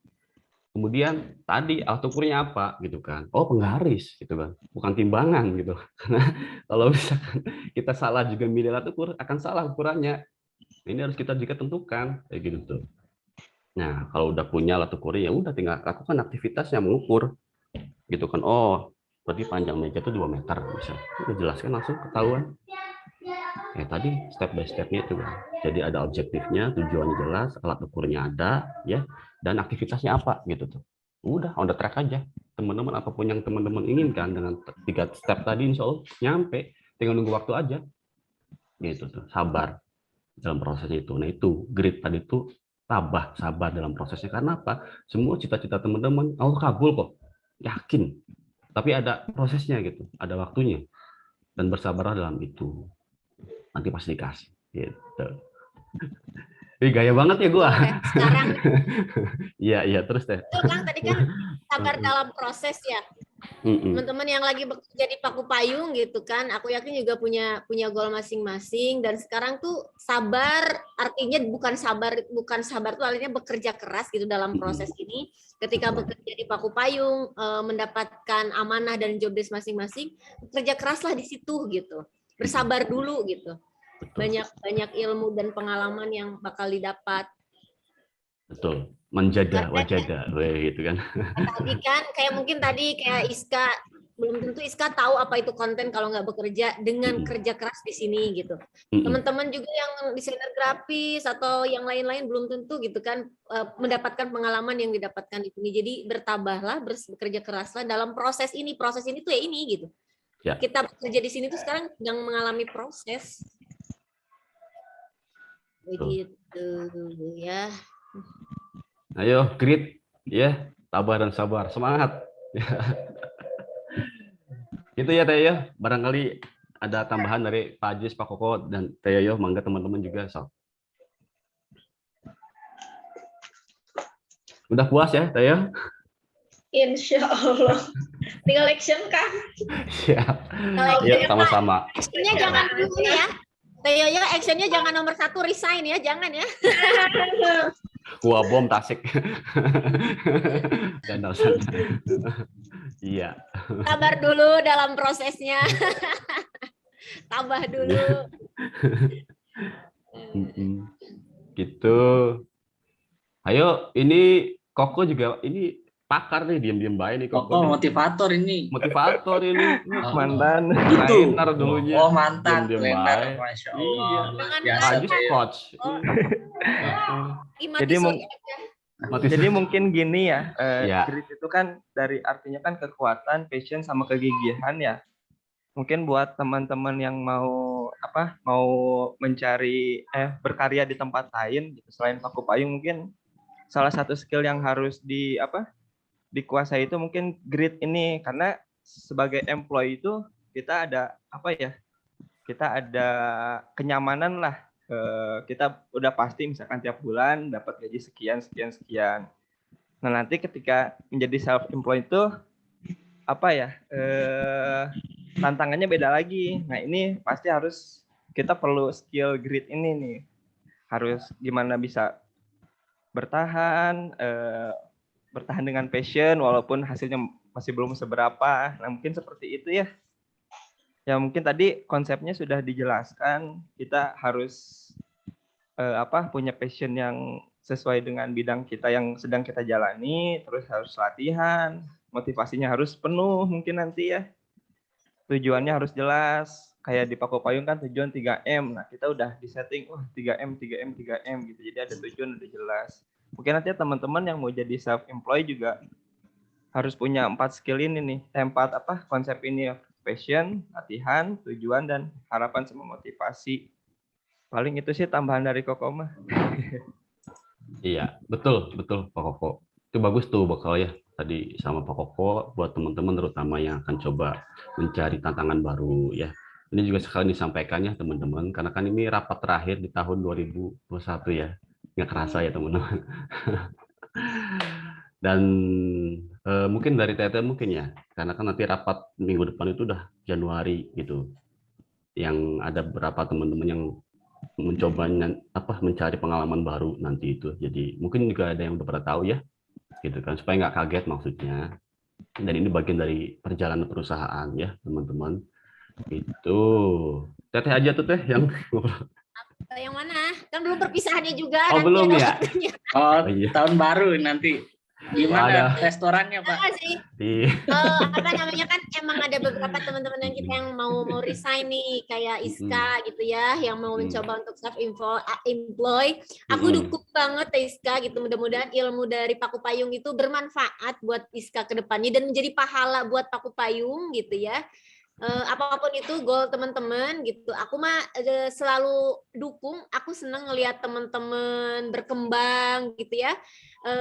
Kemudian tadi alat ukurnya apa gitu kan? Oh penggaris gitu kan, bukan timbangan gitu. Karena kalau misalkan kita salah juga milih alat ukur akan salah ukurannya. Ini harus kita juga tentukan kayak gitu tuh. Nah kalau udah punya alat ukurnya ya udah tinggal lakukan aktivitas yang mengukur gitu kan. Oh berarti panjang meja itu 2 meter bisa. Udah jelaskan langsung ketahuan. Tadi step by stepnya itu kan. Jadi ada objektifnya, tujuannya jelas, alat ukurnya ada, ya, dan aktivitasnya apa gitu tuh. Udah on the track aja. Teman-teman apapun yang teman-teman inginkan dengan 3 step tadi, insya Allah nyampe. Tinggal nunggu waktu aja. Gitu tuh, sabar dalam proses itu. Nah itu grit tadi tuh tabah, sabar dalam prosesnya. Karena apa? Semua cita-cita teman-teman Allah kabul kok, yakin. Tapi ada prosesnya gitu, ada waktunya. Dan bersabarlah dalam itu. Nanti pasti dikasih gitu. Gaya banget ya gua. Sekarang Iya terus deh. itu kan tadi kan sabar dalam proses ya. Teman-teman yang lagi bekerja di Paku Payung gitu kan, aku yakin juga punya goal masing-masing. Dan sekarang tuh sabar artinya bukan sabar tuh artinya bekerja keras gitu dalam proses ini. Ketika bekerja di Paku Payung, mendapatkan amanah dan job desk masing-masing, bekerja keraslah di situ gitu. Bersabar dulu gitu. Banyak ilmu dan pengalaman yang bakal didapat. Betul. Menjaga wajada, gitu kan. Tadi kan kayak mungkin tadi kayak Iska, belum tentu Iska tahu apa itu konten kalau nggak bekerja dengan kerja keras di sini gitu. Teman-teman juga yang desainer grafis atau yang lain-lain belum tentu gitu kan mendapatkan pengalaman yang didapatkan di sini. Jadi bertabahlah, bekerja keraslah dalam proses ini. Proses ini tuh ya ini gitu. Ya. Kita bekerja di sini tuh sekarang sedang mengalami proses. Begitu ya. Ayo grit ya, tabah dan sabar, semangat. Itu ya Teh ya, barangkali ada tambahan dari Pak Ajis, Pak Koko dan Teh Yoyo, mangga teman-teman juga. Udah puas ya Teh Yoyo? Insya Allah. Tinggal action kan? Siap. Ya, sama-sama. Actionnya jangan dulu ya. Teh Yoyo, actionnya jangan nomor 1 resign ya, jangan ya. Gua bom Tasik. Iya. Sabar dulu dalam prosesnya. Tabah dulu. Gitu. Ayo, ini Koko juga ini pakar nih, diam-diam baik nih Koko. Motivator ini. Motivator ini. Mantan. Itu. Trainer dulunya. Oh, mantan. Trainer. Masya Allah. Ajis coach. Jadi mungkin gini ya, grit itu kan dari artinya kan kekuatan, passion sama kegigihan ya. Mungkin buat teman-teman yang mau mencari berkarya di tempat lain gitu, selain Paku Payung, mungkin salah satu skill yang harus dikuasai itu mungkin grit ini, karena sebagai employee itu kita ada kita ada kenyamanan lah. Kita udah pasti misalkan tiap bulan dapat gaji sekian. Nah nanti ketika menjadi self employed itu tantangannya beda lagi. Nah ini pasti harus kita perlu skill grit ini nih, harus gimana bisa bertahan dengan passion walaupun hasilnya masih belum seberapa. Nah mungkin seperti itu ya. Ya mungkin tadi konsepnya sudah dijelaskan, kita harus punya passion yang sesuai dengan bidang kita yang sedang kita jalani, terus harus latihan, motivasinya harus penuh mungkin nanti ya. Tujuannya harus jelas, kayak di Paku Payung kan tujuan 3M. Nah, kita udah di setting 3M gitu. Jadi ada tujuan udah jelas. Mungkin nanti teman-teman yang mau jadi self employed juga harus punya 4 skill ini nih. 4 konsep ini, passion, latihan, tujuan, dan harapan sama motivasi. Paling itu sih tambahan dari Koko mah. Iya, betul Pak Koko. Itu bagus tuh bakal ya tadi sama Pak Koko buat teman-teman terutama yang akan coba mencari tantangan baru ya. Ini juga sekali disampaikan ya teman-teman, karena kan ini rapat terakhir di tahun 2021 ya. Nggak kerasa ya teman-teman. Dan mungkin dari Tete mungkin ya, karena kan nanti rapat minggu depan itu udah Januari gitu. Yang ada beberapa teman-teman yang mencoba mencari pengalaman baru nanti itu. Jadi mungkin juga ada yang udah pernah tahu ya, gitu kan, supaya nggak kaget maksudnya. Dan ini bagian dari perjalanan perusahaan ya teman-teman. Itu Teteh aja tuh Teh yang Yang mana? Kan belum perpisahannya juga. Oh, nanti belum ada ya? waktunya. Oh, iya. Tahun baru nanti. Gimana restorannya, Pak? Sih. Iya. Apa namanya kan emang ada beberapa teman-teman yang kita yang mau resign nih, kayak Iska gitu ya, yang mau mencoba untuk self employ. Aku dukung banget Iska gitu. Mudah-mudahan ilmu dari Paku Payung itu bermanfaat buat Iska ke depannya dan menjadi pahala buat Paku Payung gitu ya. Apapun itu goal teman-teman gitu, aku mah selalu dukung. Aku senang ngelihat teman-teman berkembang gitu ya,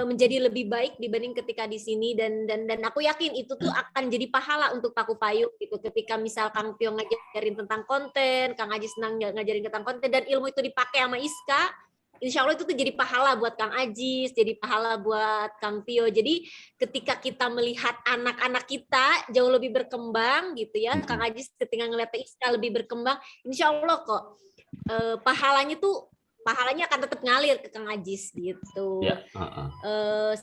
menjadi lebih baik dibanding ketika di sini, dan aku yakin itu tuh akan jadi pahala untuk Paku Payung gitu. Ketika misal Kang Pio ngajarin tentang konten, Kang Aji senang ngajarin tentang konten, dan ilmu itu dipakai sama Iska, insya Allah itu tuh jadi pahala buat Kang Ajis, jadi pahala buat Kang Pio. Jadi ketika kita melihat anak-anak kita jauh lebih berkembang gitu ya, Kang Ajis ketika ngeliat Iska lebih berkembang, insya Allah kok pahalanya akan tetap ngalir ke Kang Ajis gitu. Ya,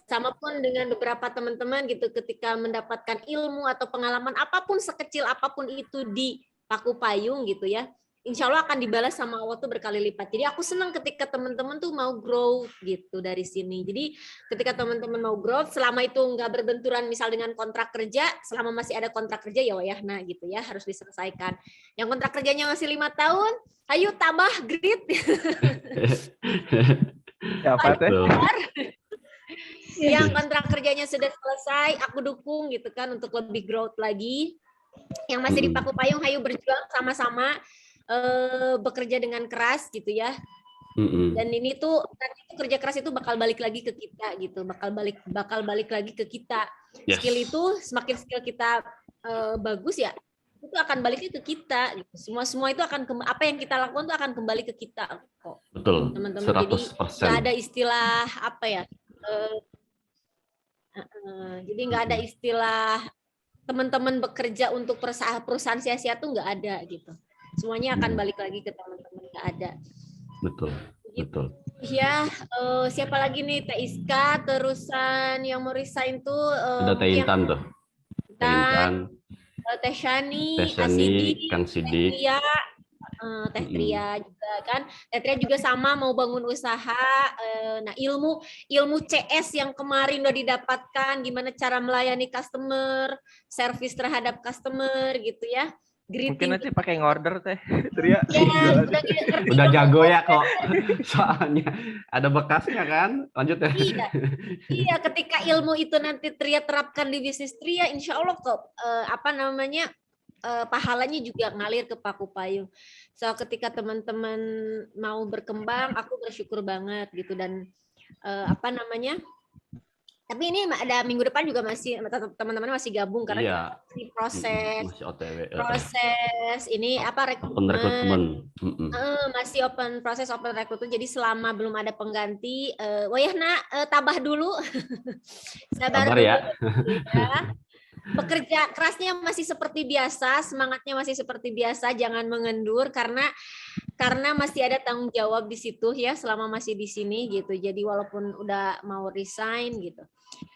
Sama pun dengan beberapa teman-teman gitu, ketika mendapatkan ilmu atau pengalaman apapun, sekecil apapun itu di Paku Payung gitu ya, insya Allah akan dibalas sama Allah tuh berkali lipat. Jadi aku senang ketika teman-teman tuh mau growth gitu dari sini. Jadi ketika teman-teman mau growth, selama itu nggak berbenturan misal dengan kontrak kerja, selama masih ada kontrak kerja ya wayahna gitu ya, harus diselesaikan. Yang kontrak kerjanya masih 5 tahun, ayo tambah grit. Apa teh? Yang kontrak kerjanya sudah selesai, aku dukung gitu kan untuk lebih growth lagi. Yang masih di Paku Payung, ayo berjuang sama-sama. Bekerja dengan keras gitu ya, dan ini tuh kerja keras itu bakal balik lagi ke kita gitu, bakal balik lagi ke kita. Skill itu semakin skill kita bagus ya, itu akan baliknya ke kita gitu. Semua itu akan apa yang kita lakukan tuh akan kembali ke kita kok. Betul. Teman-teman. 100%. Jadi nggak ada istilah apa ya, jadi nggak ada istilah teman-teman bekerja untuk perusahaan sia-sia tuh nggak ada gitu. Semuanya akan balik lagi ke teman-teman, nggak ada. Betul. Ya, siapa lagi nih? Teh Iska, terusan yang mau resign tuh. Ada Teh Intan tuh. Teh Intan. Teh Shani, Kang Sidik. Teh Tria juga kan. Teh Tria juga sama mau bangun usaha. Nah, ilmu CS yang kemarin udah didapatkan, gimana cara melayani customer, service terhadap customer gitu ya. Greeting. Mungkin nanti pakai ngorder Teh Tria. Ya, udah jago ya kok. Soalnya ada bekasnya kan. Lanjut ya. Iya, ketika ilmu itu nanti Tria terapkan di bisnis Tria, insya Allah kok pahalanya juga ngalir ke Paku Payung. So ketika teman-teman mau berkembang, aku bersyukur banget gitu. Dan tapi ini ada minggu depan juga masih teman-teman masih gabung karena masih proses ini rekrutmen. Masih open rekrutmen. Jadi selama belum ada pengganti, tabah dulu. Sabar ya. Bekerja kerasnya masih seperti biasa, semangatnya masih seperti biasa, jangan mengendur karena masih ada tanggung jawab di situ ya selama masih di sini gitu. Jadi walaupun udah mau resign gitu.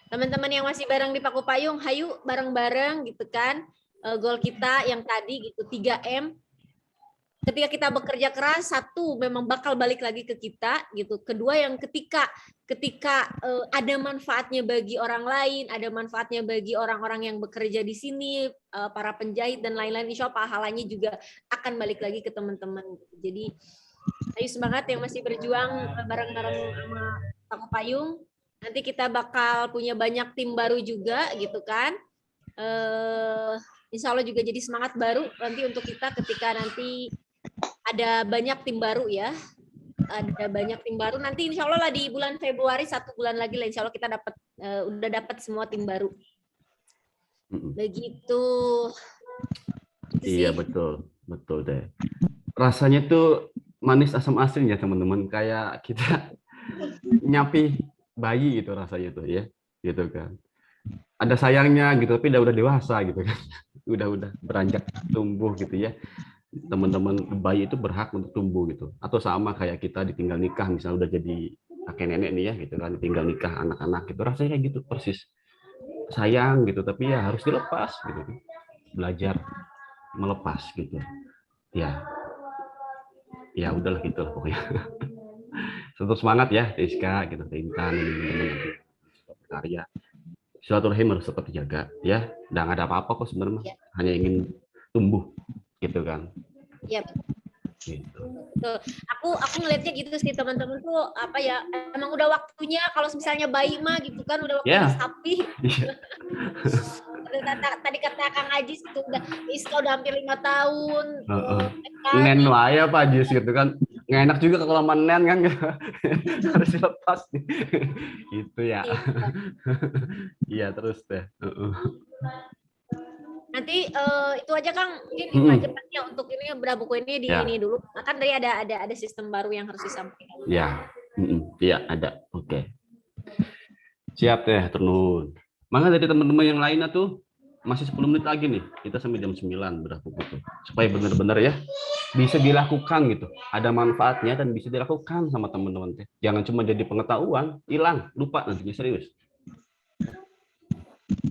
Teman-teman yang masih bareng di Paku Payung, hayu bareng-bareng gitu kan. Goal kita yang tadi gitu 3M. Ketika kita bekerja keras, satu memang bakal balik lagi ke kita gitu. Kedua yang ketika ada manfaatnya bagi orang lain, ada manfaatnya bagi orang-orang yang bekerja di sini, para penjahit dan lain-lain, insya Allah pahalanya juga akan balik lagi ke teman-teman. Jadi ayo semangat yang masih berjuang bareng-bareng sama Paku Payung. Nanti kita bakal punya banyak tim baru juga gitu kan. Insya Allah juga jadi semangat baru nanti untuk kita ketika nanti ada banyak tim baru ya. Ada banyak tim baru nanti insya Allah lah di bulan Februari 1 bulan lagi lah insya Allah kita udah dapat semua tim baru. Begitu. Iya betul deh. Rasanya tuh manis asam asin ya teman-teman, kayak kita nyapi bayi gitu rasanya tuh ya, gitu kan. Ada sayangnya gitu, tapi udah dewasa gitu kan, udah beranjak tumbuh gitu ya. Teman-teman bayi itu berhak untuk tumbuh gitu, atau sama kayak kita ditinggal nikah misalnya udah jadi kakek nenek nih ya gitu kan, ditinggal nikah anak-anak gitu, rasanya kayak gitu persis. Sayang gitu, tapi ya harus dilepas gitu, belajar melepas gitu ya. Ya udahlah gitu lah pokoknya. Tetap semangat ya Rizka gitu, Intan ini karya. Silaturahim harus tetap dijaga ya. Udah nggak ada apa-apa kok sebenarnya, hanya ingin tumbuh gitu kan. Iya. Gitu. Tuh. Aku ngelihatnya gitu sih teman-teman tuh apa ya, emang udah waktunya kalau misalnya bayi mah gitu kan udah waktunya sapi. Tadi kata Kang Ajis itu udah Iska udah hampir 5 tahun. Nen wae Pak Ajis gitu kan. Nggak enak juga kalau nen kan harus dilepas gitu ya. Iya terus deh. Nanti itu aja Kang, mungkin itu aja ya untuk ini buku ini ini dulu. Nah, kan tadi ada sistem baru yang harus disampaikan. Ya, iya ada. Oke. Siap deh, turun. Maka dari teman-teman yang lainnya tuh masih 10 menit lagi nih. Kita sampai jam 9 berapa tuh. Supaya benar-benar ya bisa dilakukan gitu. Ada manfaatnya dan bisa dilakukan sama teman-teman teh. Jangan cuma jadi pengetahuan, hilang, lupa nantinya serius.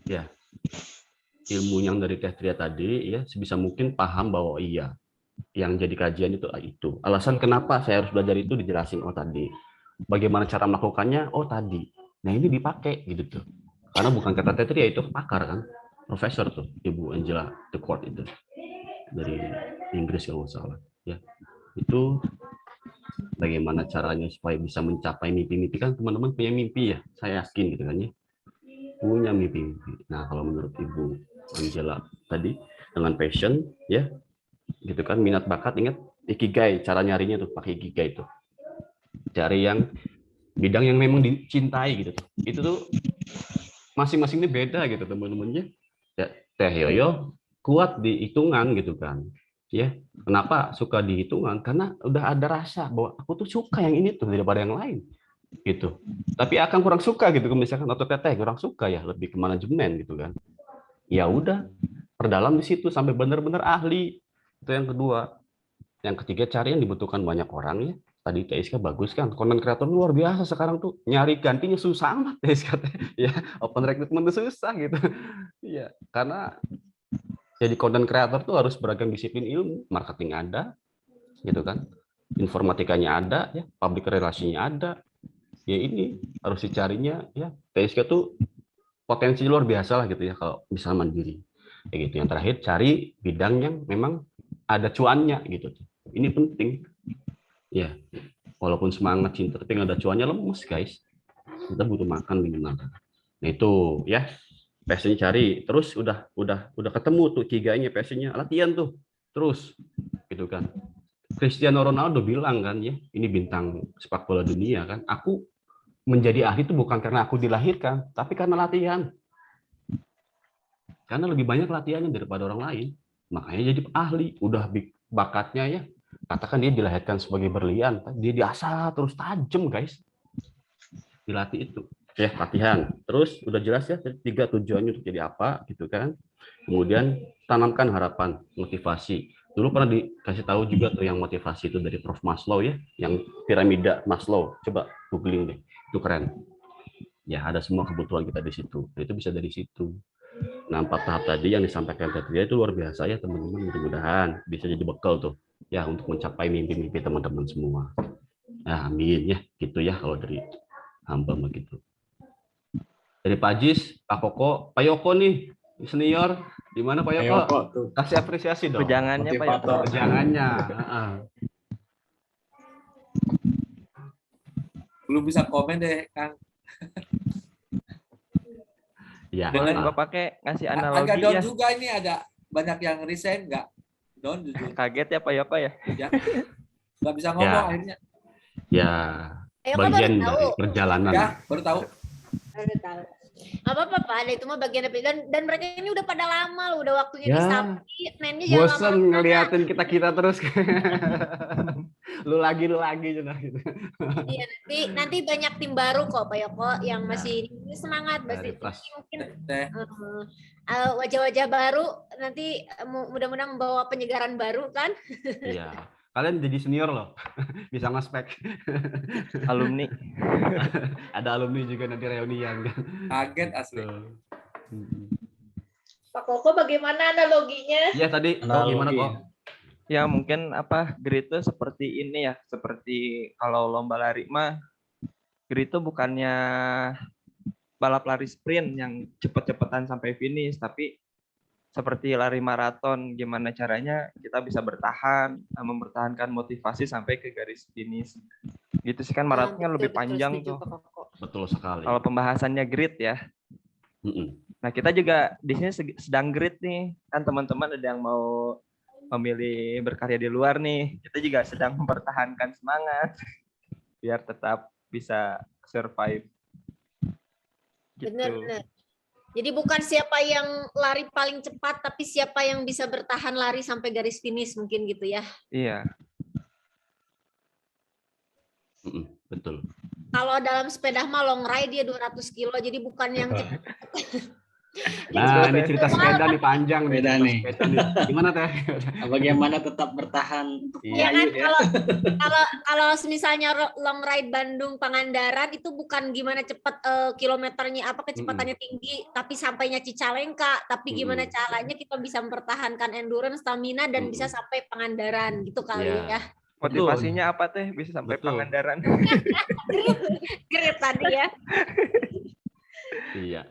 Ya. Ilmu yang dari Teh Tria tadi ya sebisa mungkin paham bahwa iya yang jadi kajian itu. Alasan kenapa saya harus belajar itu dijelasin tadi. Bagaimana cara melakukannya? Tadi. Nah, ini dipakai gitu tuh. Karena bukan kata Teh Tria, itu pakar kan. Profesor tuh, Ibu Angela Duckworth itu. Dari Inggris kalau nggak salah. Ya. Itu bagaimana caranya supaya bisa mencapai mimpi-mimpi, kan teman-teman punya mimpi ya. Saya yakin gitu kan ya. Punya mimpi-mimpi. Nah, kalau menurut Ibu Angela tadi dengan passion ya gitu kan, minat bakat, ingat ikigai, cara nyarinya tuh pakai ikigai itu, cari yang bidang yang memang dicintai gitu tuh. Itu tuh masing-masing ini beda gitu teman-temannya ya. Teh Yoyo kuat di hitungan gitu kan ya. Kenapa suka di hitungan? Karena udah ada rasa bahwa aku tuh suka yang ini tuh daripada yang lain gitu. Tapi akan kurang suka gitu misalkan, atau Teteh kurang suka ya lebih ke manajemen gitu kan. Ya udah, perdalam di situ sampai benar-benar ahli. Itu yang kedua. Yang ketiga, cari yang dibutuhkan banyak orang ya. Tadi TSK bagus kan, konten kreator luar biasa sekarang tuh, nyari gantinya susah amat TSK ya. Open recruitment itu susah gitu. Iya, karena jadi konten kreator tuh harus beragam disiplin ilmu, marketing ada, gitu kan, informatikanya ada ya, public relasinya ada. Ya ini harus dicarinya ya. TSK tuh potensi luar biasa lah gitu ya kalau bisa mandiri. Kayak gitu. Yang terakhir, cari bidang yang memang ada cuannya gitu. Ini penting. Ya, walaupun semangat cinta tapi nggak ada cuannya, lemes guys. Kita butuh makan minimal. Nah itu ya, passion cari. Terus udah ketemu tuh kiganya, passionnya, latihan tuh terus gitu kan. Cristiano Ronaldo bilang kan ya, ini bintang sepak bola dunia kan, aku menjadi ahli itu bukan karena aku dilahirkan, tapi karena latihan. Karena lebih banyak latihannya daripada orang lain. Makanya jadi ahli. Udah bakatnya ya. Katakan dia dilahirkan sebagai berlian. Dia diasah terus tajam guys. Dilatih itu. Ya, latihan. Terus udah jelas ya 3 tujuannya untuk jadi apa gitu kan. Kemudian tanamkan harapan, motivasi. Dulu pernah dikasih tahu juga tuh yang motivasi itu dari Prof. Maslow ya. Yang piramida Maslow. Coba googling deh. Itu keren. Ya, ada semua kebutuhan kita di situ. Nah, itu bisa dari situ. Nah, 4 tahap tadi yang disampaikan Tetria itu luar biasa ya teman-teman. Mudah-mudahan bisa jadi bekal tuh ya untuk mencapai mimpi-mimpi teman-teman semua. Nah, amin ya, gitu ya kalau dari hamba begitu. Dari Pak Ajis, Pak Koko, Pak Yoko nih senior, di mana Pak Yoko? Kasih apresiasi dong. Jangannya Pak Yoko. Jangannya. Belum bisa komen deh Kang. Ya. Boleh pakai ngasih analogi agak down ya. juga ini, ada banyak yang resign, nggak down jujur. Kaget ya Pak Yoko ya. Ya. Nggak bisa ngomong akhirnya. Ya. Ayo, kok Bagian baru tahu. dari perjalanan. Ya, baru tahu. Baru tahu. Apa-apa Pak, itu mah bagian dari dan mereka ini udah pada lama loh, udah waktunya Ya. disapi, nennya jangan Bosen lama-lama. ngeliatin kita terus. lu lagi gitu. Iya, nanti banyak tim baru kok Pak Yoko yang masih ini semangat, Dari pasti mungkin Teh. wajah-wajah baru nanti mudah-mudahan membawa penyegaran baru kan. Iya. Kalian jadi senior loh. Bisa ngospek. Alumni. Ada alumni juga nanti reunian kan. Kaget asli. Pak Koko bagaimana analoginya? Iya tadi gimana kok? Ya mungkin grid itu seperti ini ya, seperti kalau lomba lari mah grid itu bukannya balap lari sprint yang cepet-cepetan sampai finish, tapi seperti lari maraton, gimana caranya kita bisa bertahan, mempertahankan motivasi sampai ke garis finish. Gitu sih kan, maratonnya lebih panjang tuh. Betul sekali. Kalau pembahasannya grid ya. Nah kita juga di sini sedang grid nih, kan teman-teman ada yang mau memilih berkarya di luar nih, kita juga sedang mempertahankan semangat biar tetap bisa survive. Gitu. Benar. Jadi bukan siapa yang lari paling cepat, tapi siapa yang bisa bertahan lari sampai garis finish mungkin gitu ya. Iya. Betul. Kalau dalam sepeda mah long ride dia 200 kilo, jadi bukan yang cepat. Nah, ini cerita sepeda nih panjang Sepeda nih. Gimana Teh? Bagaimana tetap bertahan untuk Iya kan, ya. kalau misalnya long ride Bandung Pangandaran itu bukan gimana cepat kilometernya apa kecepatannya tinggi, tapi sampainya Cicalengka, tapi gimana caranya kita bisa mempertahankan endurance, stamina dan bisa sampai Pangandaran gitu kali ya. Motivasinya apa Teh bisa sampai Pangandaran? Great tadi ya. Iya.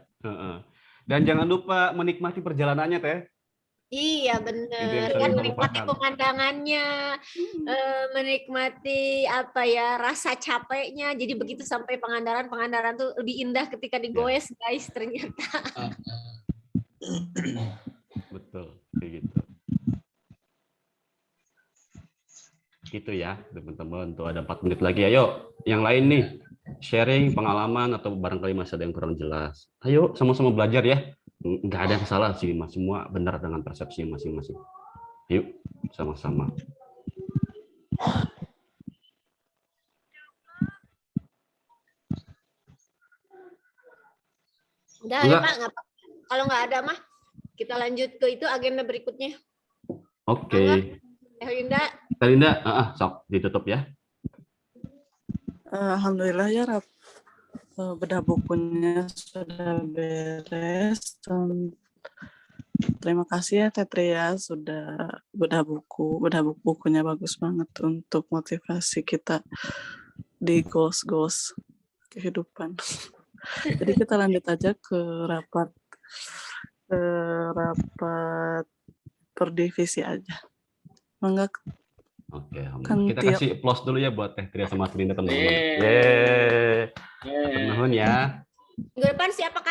Dan jangan lupa menikmati perjalanannya Teh. Iya benar, kan menikmati pemandangannya, menikmati apa ya rasa capeknya. Jadi begitu sampai Pangandaran tuh lebih indah ketika digoes guys ternyata. Betul, kayak gitu. Gitu ya teman-teman. Tuh ada 4 menit lagi. Ayo, yang lain nih sharing pengalaman atau barangkali masih ada yang kurang jelas. Ayo sama-sama belajar ya. Nggak ada yang salah sih, Mas. Semua benar dengan persepsi masing-masing. Yuk, sama-sama. Udah ya Pak, kalau nggak ada mah kita lanjut ke itu agenda berikutnya. Oke. Linda, sok ditutup ya. Alhamdulillah ya bedah bukunya sudah beres. Terima kasih ya Tetria sudah bedah bukunya bagus banget untuk motivasi kita di goals kehidupan. Jadi kita lanjut aja ke rapat per divisi aja. Mangga. Oke, kita kasih applause dulu ya buat Teh Tria sama Trinda teman-teman. Yeay. Teman-teman ya. Minggu depan siapa Kak?